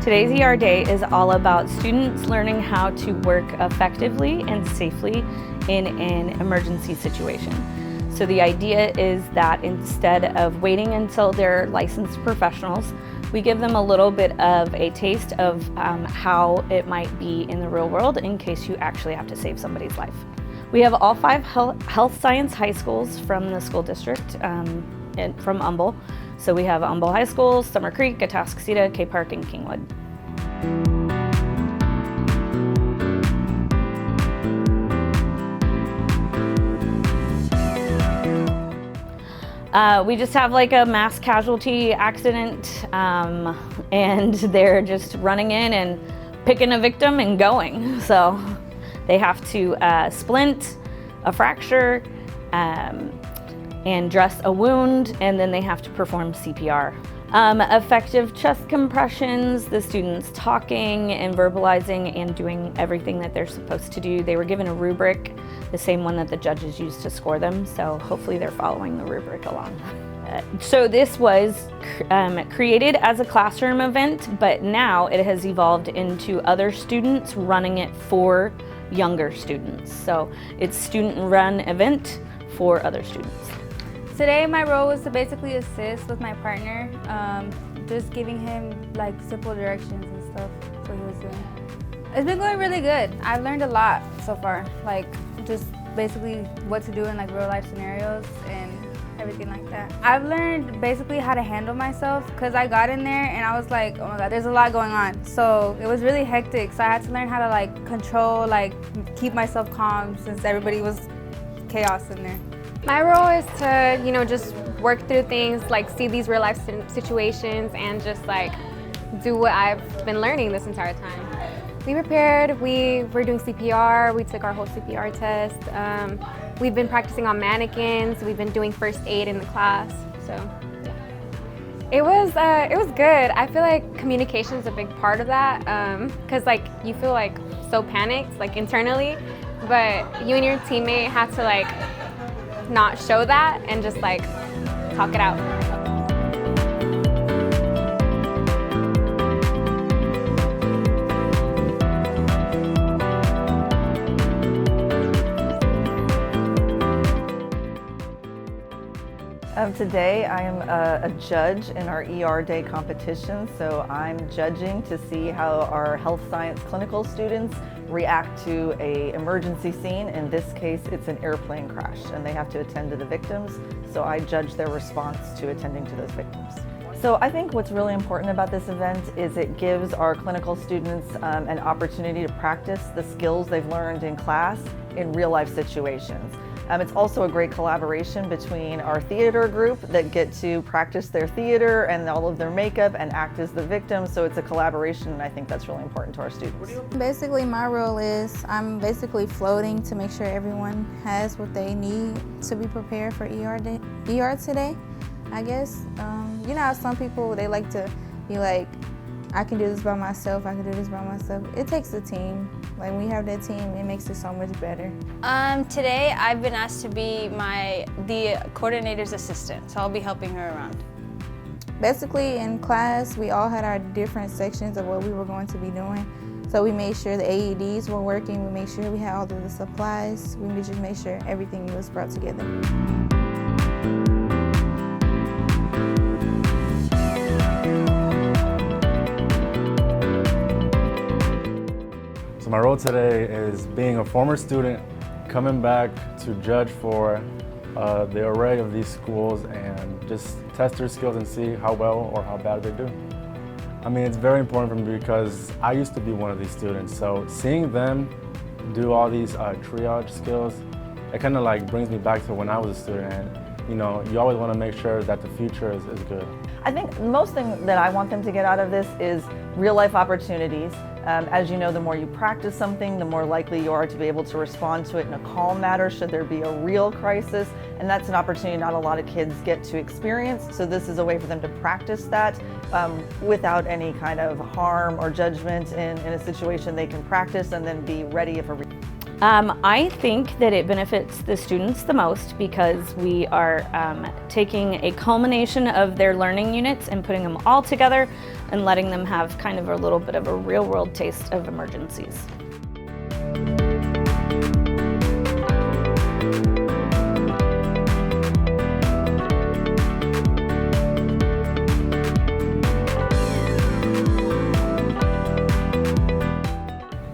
Today's ER Day is all about students learning how to work effectively and safely in an emergency situation. So the idea is that instead of waiting until they're licensed professionals, we give them a little bit of a taste of how it might be in the real world in case you actually have to save somebody's life. We have all 5 health science high schools from the school district and from Humble. So we have Humble High School, Summer Creek, Atascocita, K Park, and Kingwood. We just have like a mass casualty accident and they're just running in and picking a victim and going. So they have to splint a fracture and dress a wound, and then they have to perform CPR. Effective chest compressions, the students talking and verbalizing and doing everything that they're supposed to do. They were given a rubric, the same one that the judges used to score them, so hopefully they're following the rubric along. So this was created as a classroom event, but now it has evolved into other students running it for younger students. So it's student-run event for other students. Today my role was to basically assist with my partner, just giving him like simple directions and stuff, that's what he was doing. It's been going really good. I've learned a lot so far, like just basically what to do in like real life scenarios and everything like that. I've learned basically how to handle myself because I got in there and I was like, oh my God, there's a lot going on. So it was really hectic, so I had to learn how to like control, like keep myself calm since everybody was chaos in there. My role is to, just work through things, like see these real life situations and just like do what I've been learning this entire time. We prepared, we were doing CPR, we took our whole CPR test. We've been practicing on mannequins, we've been doing first aid in the class, so yeah. It was good. I feel like communication is a big part of that, because like you feel like so panicked, like internally, but you and your teammate have to like not show that and just like talk it out. Today I am a judge in our ER Day competition, so I'm judging to see how our health science clinical students react to an emergency scene. In this case, it's an airplane crash and they have to attend to the victims, so I judge their response to attending to those victims. So I think what's really important about this event is it gives our clinical students an opportunity to practice the skills they've learned in class in real life situations. It's also a great collaboration between our theater group that get to practice their theater and all of their makeup and act as the victim, so it's a collaboration, and I think that's really important to our students. Basically, my role is I'm basically floating to make sure everyone has what they need to be prepared for ER today, I guess. You know how some people, they like to be like, I can do this by myself, I can do this by myself. It takes a team. Like when we have that team, it makes it so much better. Today I've been asked to be the coordinator's assistant, so I'll be helping her around. Basically in class, we all had our different sections of what we were going to be doing. So we made sure the AEDs were working, we made sure we had all of the supplies, we just made sure everything was brought together. So my role today is being a former student, coming back to judge for the array of these schools and just test their skills and see how well or how bad they do. I mean, it's very important for me because I used to be one of these students, so seeing them do all these triage skills, it kind of like brings me back to when I was a student, and you always want to make sure that the future is good. I think the most thing that I want them to get out of this is real life opportunities. As you know, the more you practice something, the more likely you are to be able to respond to it in a calm manner should there be a real crisis, and that's an opportunity not a lot of kids get to experience, so this is a way for them to practice that without any kind of harm or judgment in a situation they can practice and then be ready if a I think that it benefits the students the most because we are taking a culmination of their learning units and putting them all together and letting them have kind of a little bit of a real-world taste of emergencies.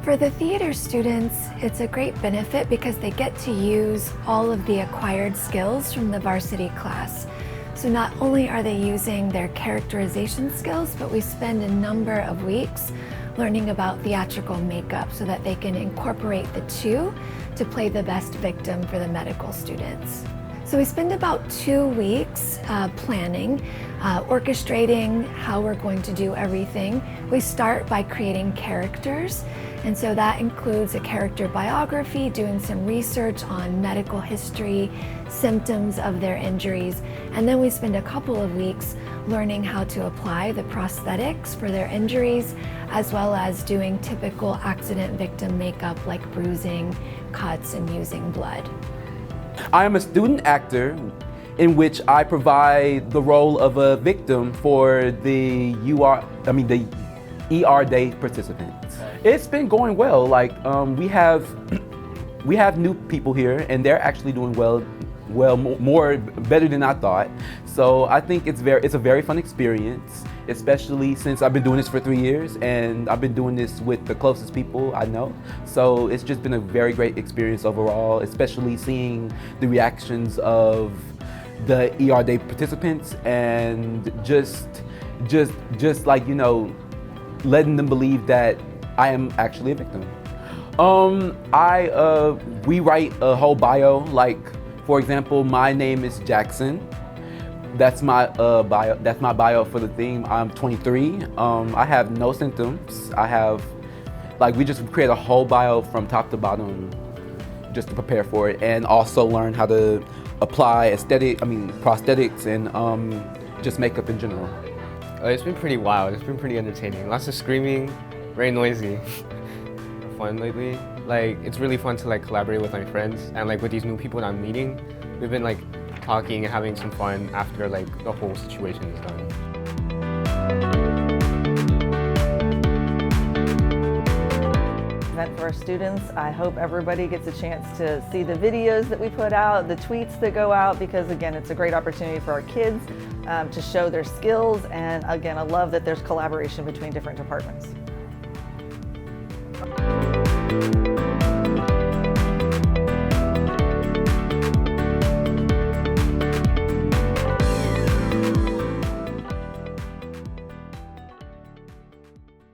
For the theater students, it's a great benefit because they get to use all of the acquired skills from the varsity class. So not only are they using their characterization skills, but we spend a number of weeks learning about theatrical makeup so that they can incorporate the two to play the best victim for the medical students. So we spend about 2 weeks planning, orchestrating how we're going to do everything. We start by creating characters, and so that includes a character biography, doing some research on medical history, symptoms of their injuries, and then we spend a couple of weeks learning how to apply the prosthetics for their injuries, as well as doing typical accident victim makeup like bruising, cuts, and using blood. I am a student actor in which I provide the role of a victim for the ER day participants. It's been going well. Like we have new people here, and they're actually doing better than I thought. So I think it's a very fun experience, especially since I've been doing this for 3 years and I've been doing this with the closest people I know. So it's just been a very great experience overall, especially seeing the reactions of the ER day participants and just like, you know, letting them believe that I am actually a victim. We write a whole bio, like for example, my name is Jackson. That's my bio. That's my bio for the theme. I'm 23. I have no symptoms. We just create a whole bio from top to bottom, just to prepare for it, and also learn how to apply prosthetics and just makeup in general. It's been pretty wild. It's been pretty entertaining. Lots of screaming, very noisy. Fun lately. Like it's really fun to like collaborate with my friends and like with these new people that I'm meeting. We've been like talking and having some fun after like the whole situation is done. Event for our students. I hope everybody gets a chance to see the videos that we put out, the tweets that go out, because again, it's a great opportunity for our kids to show their skills. And again, I love that there's collaboration between different departments.